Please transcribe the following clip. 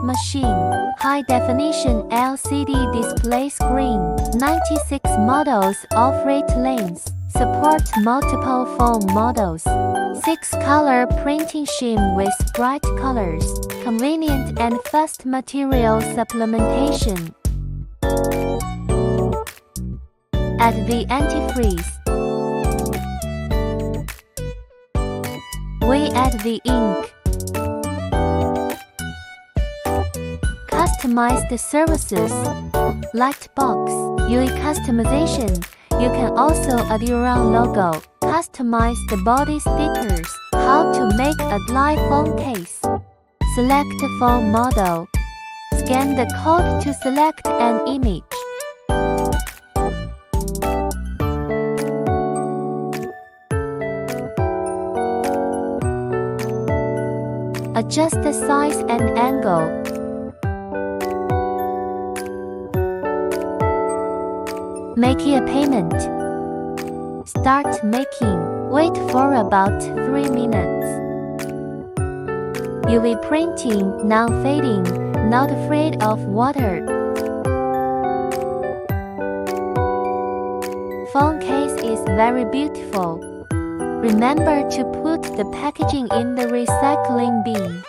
machine, high-definition LCD display screen, 96 models of rate lanes, support multiple phone models, 6-color printing scheme with bright colors, convenient and fast material supplementation. Add the antifreeze. We add the ink. Customized services. Lightbox. UI customization. You can also add your own logo. Customize the body stickers. How to make a live phone case. Select phone model. Scan the code to select an image. Adjust the size and angle. Make a payment. Start making. Wait for about 3 minutes. UV printing, non-fading, not afraid of water. Phone case is very beautiful. Remember to put the packaging in the recycling bin.